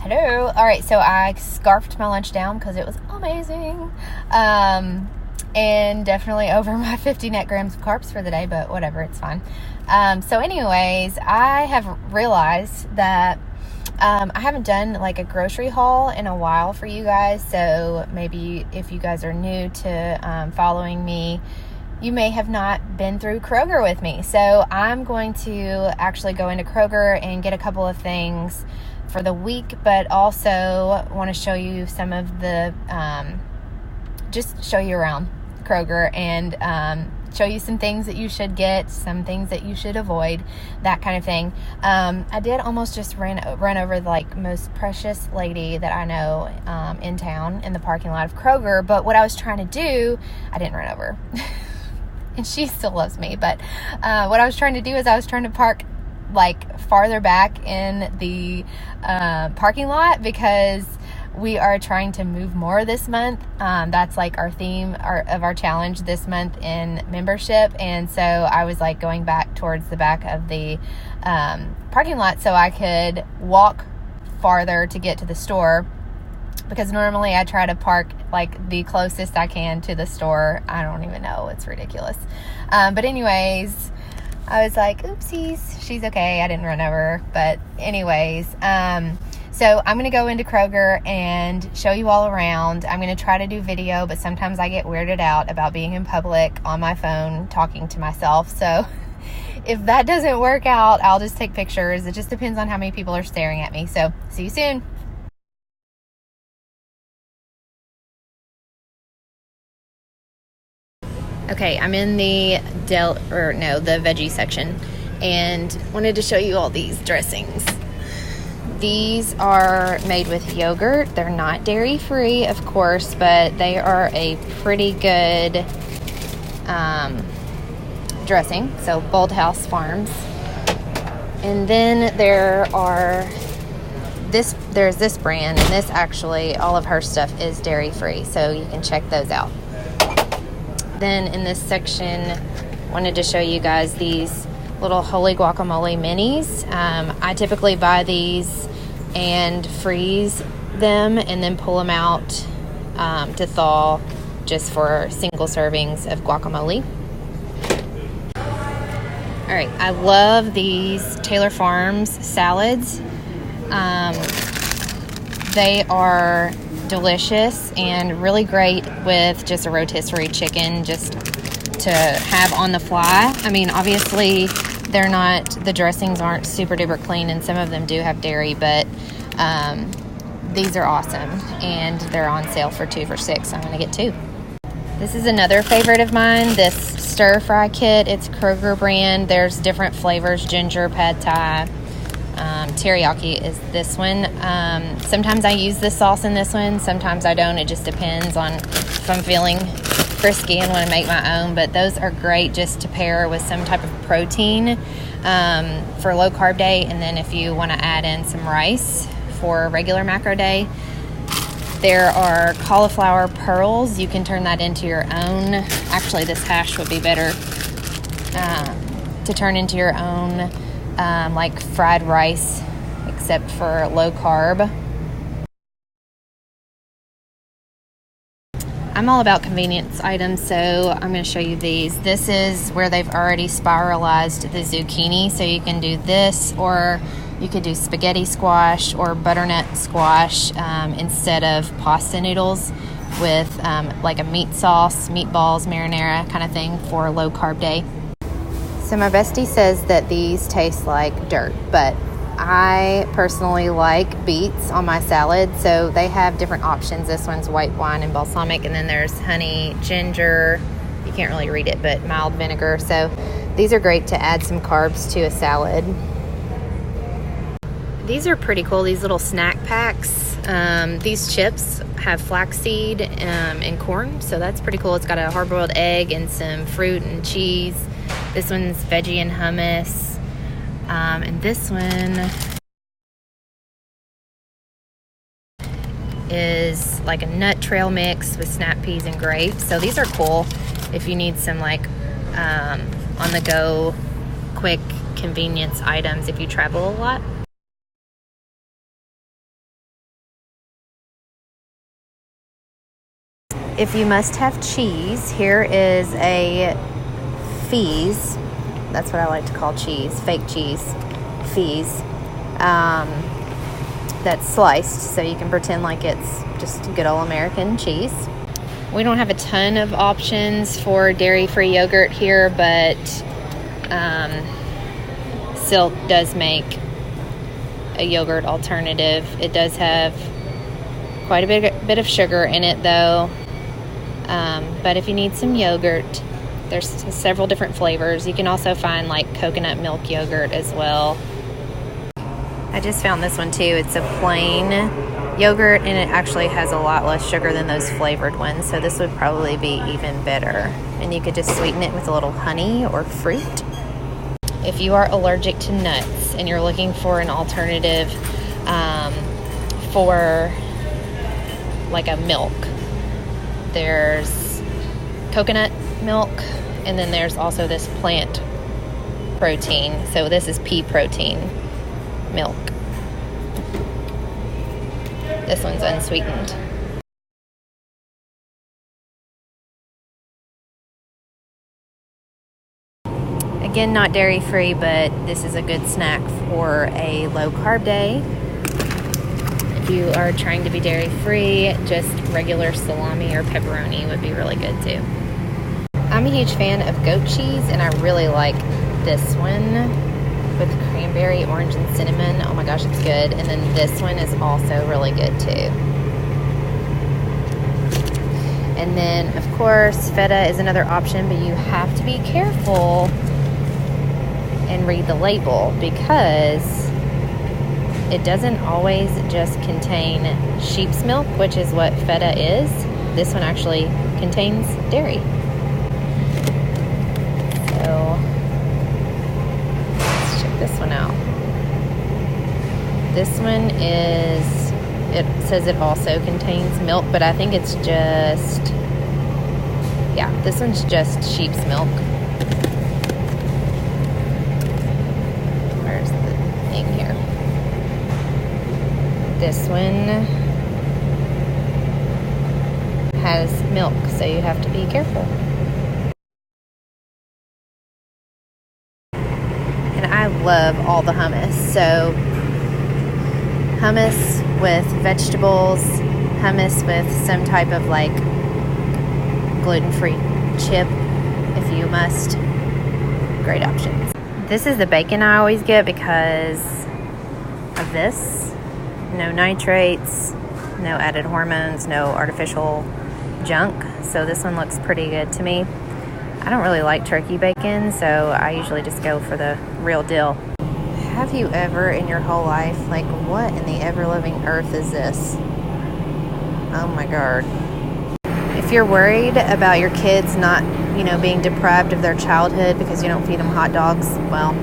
Hello. All right, so I scarfed my lunch down because it was amazing. And definitely over my 50 net grams of carbs for the day, but whatever, it's fine. So anyways, I have realized that I haven't done like a grocery haul in a while for you guys. So maybe if you guys are new to following me, you may have not been through Kroger with me. So I'm going to actually go into Kroger and get a couple of things for the week, but also want to show you some of the, just show you around Kroger and show you some things that you should get, some things that you should avoid, that kind of thing. I did almost just run over the like most precious lady that I know in town in the parking lot of Kroger, but what I was trying to do, I didn't run over. And she still loves me, but what I was trying to do is I was trying to park like farther back in the parking lot because we are trying to move more this month. That's like our theme of our challenge this month in membership. And so I was like going back towards the back of the parking lot so I could walk farther to get to the store, because normally I try to park like the closest I can to the store. I don't even know. It's ridiculous. But anyways, I was like, oopsies, she's okay. I didn't run over her. But anyways, so I'm going to go into Kroger and show you all around. I'm going to try to do video, but sometimes I get weirded out about being in public on my phone talking to myself. So if that doesn't work out, I'll just take pictures. It just depends on how many people are staring at me. So see you soon. Okay, I'm in the the veggie section and wanted to show you all these dressings. These are made with yogurt. They're not dairy free, of course, but they are a pretty good dressing. So Bold House Farms. And then there's this brand, and this actually, all of her stuff is dairy free, so you can check those out. Then in this section, wanted to show you guys these little Holy Guacamole minis. I typically buy these and freeze them and then pull them out to thaw just for single servings of guacamole. All right, I love these Taylor Farms salads. They are delicious and really great with just a rotisserie chicken just to have on the fly. I mean, obviously the dressings aren't super duper clean, and some of them do have dairy, but these are awesome, and they're on sale for 2 for $6, so I'm going to get 2. This is another favorite of mine, this stir fry kit. It's Kroger brand. There's different flavors, ginger, pad thai, teriyaki is this one. Sometimes I use this sauce in this one, sometimes I don't. It just depends on if I'm feeling frisky and want to make my own, but those are great just to pair with some type of protein for low carb day, and then if you want to add in some rice for regular macro day. There are cauliflower pearls. You can turn that into your own. Actually, this hash would be better to turn into your own like fried rice, except for low carb. I'm all about convenience items, so I'm going to show you these. This is where they've already spiralized the zucchini, so you can do this, or you could do spaghetti squash or butternut squash instead of pasta noodles with like a meat sauce, meatballs, marinara kind of thing for a low carb day. So my bestie says that these taste like dirt, but I personally like beets on my salad, so they have different options. This one's white wine and balsamic, and then there's honey, ginger, you can't really read it, but mild vinegar. So these are great to add some carbs to a salad. These are pretty cool, these little snack packs. These chips have flaxseed and corn, so that's pretty cool. It's got a hard-boiled egg and some fruit and cheese. This one's veggie and hummus. And this one is like a nut trail mix with snap peas and grapes. So these are cool if you need some like on the go quick convenience items if you travel a lot. If you must have cheese, here is a Fees. That's what I like to call cheese, fake cheese, Fees. That's sliced, so you can pretend like it's just good old American cheese. We don't have a ton of options for dairy-free yogurt here, but Silk does make a yogurt alternative. It does have quite a bit of sugar in it, though. But if you need some yogurt, there's several different flavors. You can also find like coconut milk yogurt as well. I just found this one too. It's a plain yogurt, and it actually has a lot less sugar than those flavored ones, so this would probably be even better. And you could just sweeten it with a little honey or fruit. If you are allergic to nuts and you're looking for an alternative for like a milk, there's coconut milk, and then there's also this plant protein. So this is pea protein milk. This one's unsweetened. Again, not dairy free, but this is a good snack for a low carb day. If you are trying to be dairy free, just regular salami or pepperoni would be really good too. I'm a huge fan of goat cheese, and I really like this one with cranberry, orange, and cinnamon. Oh my gosh, it's good. And then this one is also really good too. And then, of course, feta is another option, but you have to be careful and read the label, because it doesn't always just contain sheep's milk, which is what feta is. This one actually contains dairy. So let's check this one out. This one it says it also contains milk, but I think it's just, yeah, this one's just sheep's milk. Where's the thing here? This one has milk, so you have to be careful. And I love all the hummus. So hummus with vegetables, hummus with some type of like gluten-free chip if you must. Great options. This is the bacon I always get because of this. No nitrates, no added hormones, no artificial junk. So this one looks pretty good to me. I don't really like turkey bacon, so I usually just go for the real deal. Have you ever in your whole life, like, what in the ever-living earth is this? Oh my God. If you're worried about your kids not, being deprived of their childhood because you don't feed them hot dogs, well,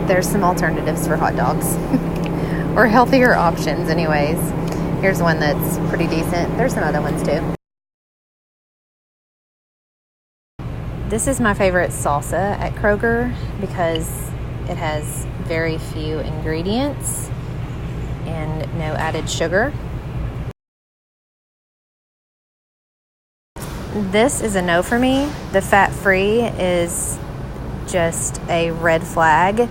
there's some alternatives for hot dogs. Or healthier options anyways. Here's one that's pretty decent. There's some other ones too. This is my favorite salsa at Kroger because it has very few ingredients and no added sugar. This is a no for me. The fat-free is just a red flag.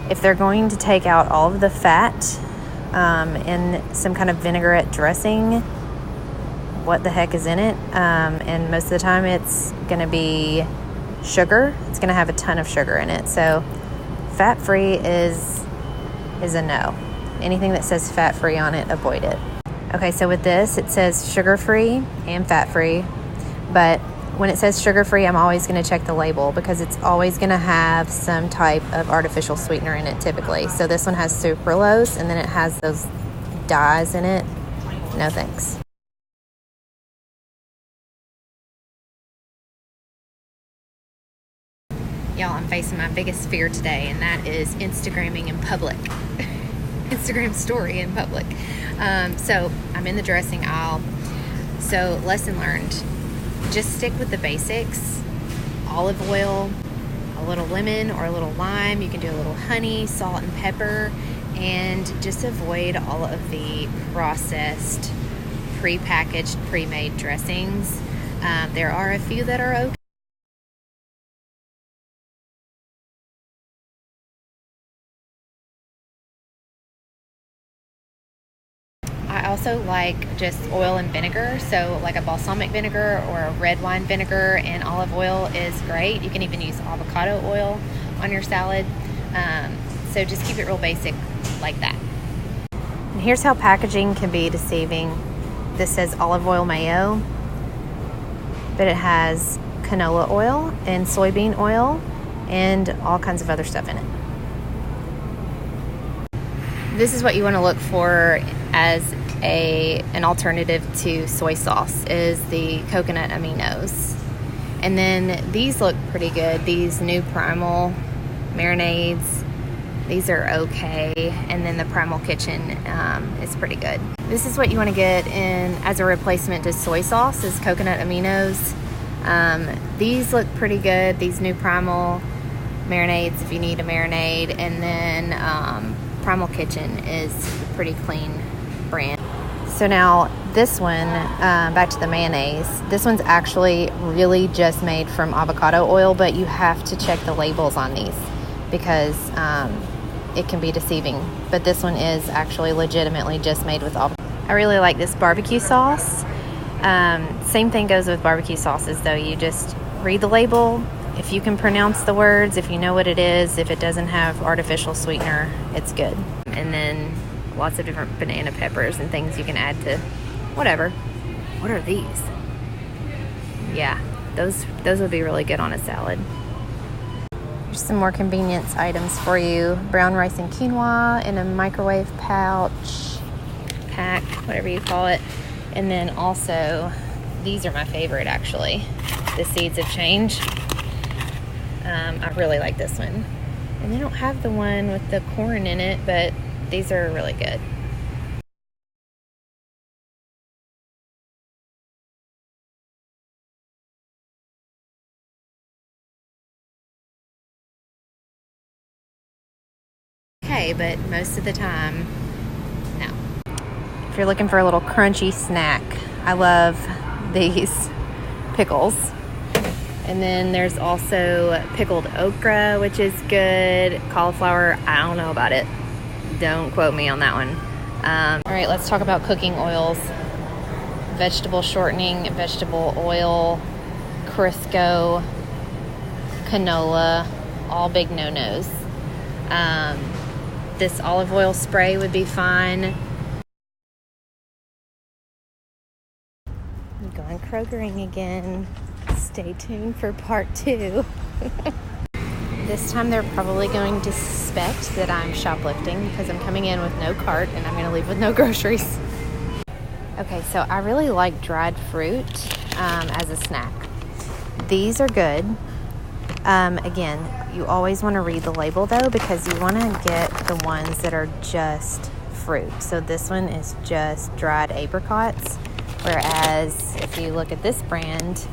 If they're going to take out all of the fat in some kind of vinaigrette dressing, what the heck is in it? And most of the time it's going to be sugar. It's going to have a ton of sugar in it. So fat-free is a no. Anything that says fat-free on it, avoid it. Okay, so with this, it says sugar-free and fat-free. But when it says sugar-free, I'm always going to check the label because it's always going to have some type of artificial sweetener in it typically. So this one has sucralose, and then it has those dyes in it. No thanks. Y'all, I'm facing my biggest fear today, and that is Instagramming in public. Instagram story in public. So I'm in the dressing aisle. So lesson learned. Just stick with the basics. Olive oil, a little lemon or a little lime. You can do a little honey, salt, and pepper. And just avoid all of the processed, pre-packaged, pre-made dressings. There are a few that are okay. I also like just oil and vinegar, so like a balsamic vinegar or a red wine vinegar and olive oil is great. You can even use avocado oil on your salad. So just keep it real basic like that. And here's how packaging can be deceiving. This says olive oil mayo, but it has canola oil and soybean oil and all kinds of other stuff in it. This is what you want to look for as an alternative to soy sauce, is the coconut aminos. And then these look pretty good. These new Primal Marinades, these are okay. And then the Primal Kitchen is pretty good. This is what you want to get in as a replacement to soy sauce, is coconut aminos. These look pretty good. These new Primal Marinades, if you need a marinade. And then Primal Kitchen is a pretty clean brand. So now this one, back to the mayonnaise. This one's actually really just made from avocado oil, but you have to check the labels on these because it can be deceiving. But this one is actually legitimately just made with avocado. I really like this barbecue sauce. Same thing goes with barbecue sauces though. You just read the label. If you can pronounce the words, if you know what it is, if it doesn't have artificial sweetener, it's good. And then lots of different banana peppers and things you can add to whatever. What are these? Yeah, those would be really good on a salad. Here's some more convenience items for you. Brown rice and quinoa in a microwave pouch, pack, whatever you call it. And then also, these are my favorite actually, the Seeds of Change. I really like this one. And they don't have the one with the corn in it, but these are really good. Okay, but most of the time, no. If you're looking for a little crunchy snack, I love these pickles. And then there's also pickled okra, which is good. Cauliflower, I don't know about it. Don't quote me on that one. All right, let's talk about cooking oils. Vegetable shortening, vegetable oil, Crisco, canola, all big no-nos. This olive oil spray would be fine. I'm going Krogering again. Stay tuned for part 2. This time they're probably going to suspect that I'm shoplifting because I'm coming in with no cart and I'm going to leave with no groceries. Okay, so I really like dried fruit as a snack. These are good. Again, you always want to read the label though, because you want to get the ones that are just fruit. So this one is just dried apricots, whereas if you look at this brand,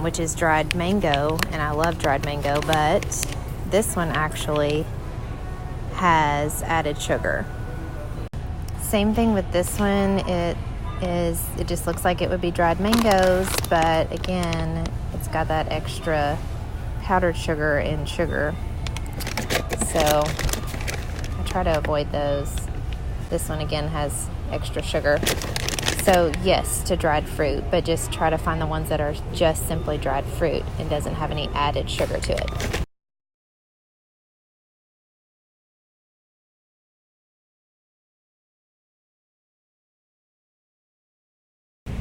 which is dried mango, and I love dried mango, but this one actually has added sugar. Same thing with this one. It just looks like it would be dried mangoes, but again, it's got that extra powdered sugar and sugar. So I try to avoid those. This one again has extra sugar. So yes, to dried fruit, but just try to find the ones that are just simply dried fruit and doesn't have any added sugar to it.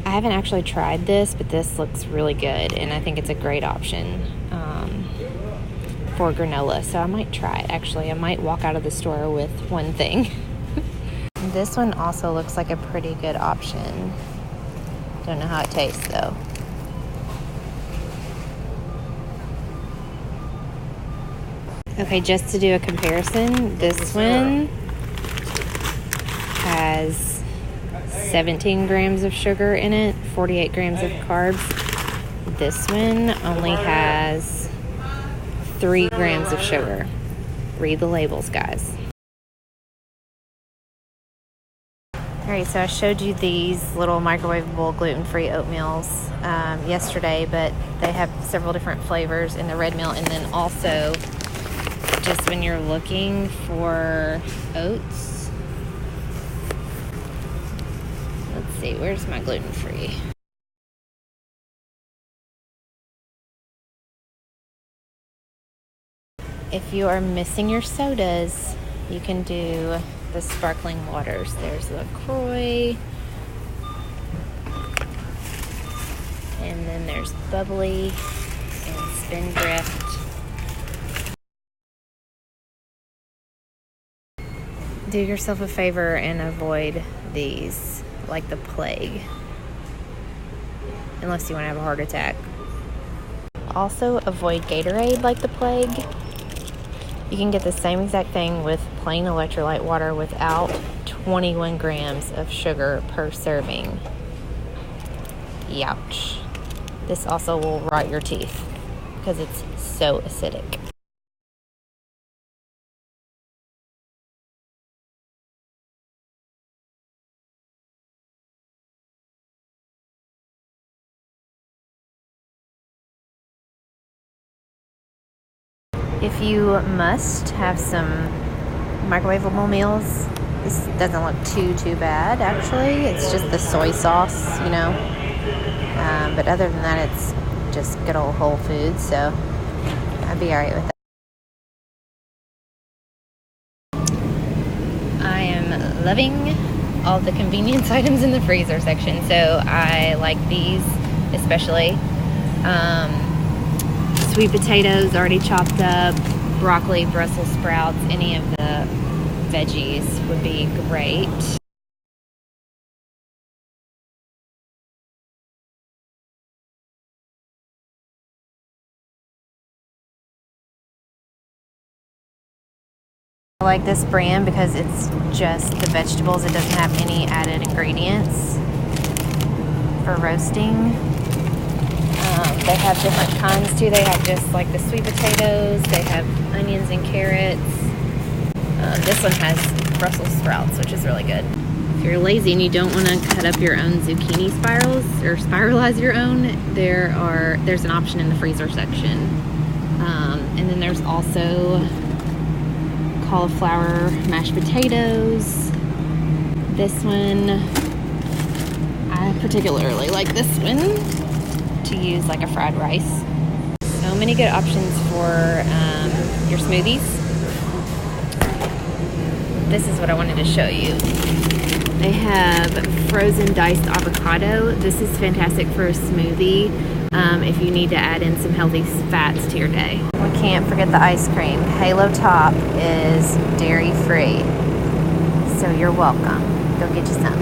I haven't actually tried this, but this looks really good, and I think it's a great option for granola. So I might try it. Actually, I might walk out of the store with one thing. This one also looks like a pretty good option. Don't know how it tastes though. Okay, just to do a comparison, this one has 17 grams of sugar in it, 48 grams of carbs. This one only has 3 grams of sugar. Read the labels, guys. Alright, so I showed you these little microwavable gluten-free oatmeals yesterday, but they have several different flavors in the red meal. And then also, just when you're looking for oats, let's see, where's my gluten-free? If you are missing your sodas, you can do the sparkling waters. There's LaCroix, and then there's Bubbly and Spindrift. Do yourself a favor and avoid these like the plague, unless you want to have a heart attack. Also, avoid Gatorade like the plague. You can get the same exact thing with plain electrolyte water without 21 grams of sugar per serving. Youch. This also will rot your teeth because it's so acidic. If you must have some microwavable meals, this doesn't look too bad, actually. It's just the soy sauce, you know. But other than that, it's just good old Whole Foods, so I'd be alright with that. I am loving all the convenience items in the freezer section, so I like these especially. Sweet potatoes already chopped up, broccoli, Brussels sprouts, any of the veggies would be great. I like this brand because it's just the vegetables. It doesn't have any added ingredients for roasting. They have different kinds too. They have just like the sweet potatoes. They have onions and carrots. This one has Brussels sprouts, which is really good. If you're lazy and you don't want to cut up your own zucchini spirals or spiralize your own, there's an option in the freezer section. And then there's also cauliflower mashed potatoes. This one, I particularly like this one to use like a fried rice. So many good options for your smoothies. This is what I wanted to show you. They have frozen diced avocado. This is fantastic for a smoothie if you need to add in some healthy fats to your day. We can't forget the ice cream. Halo Top is dairy free, so you're welcome. Go get you some.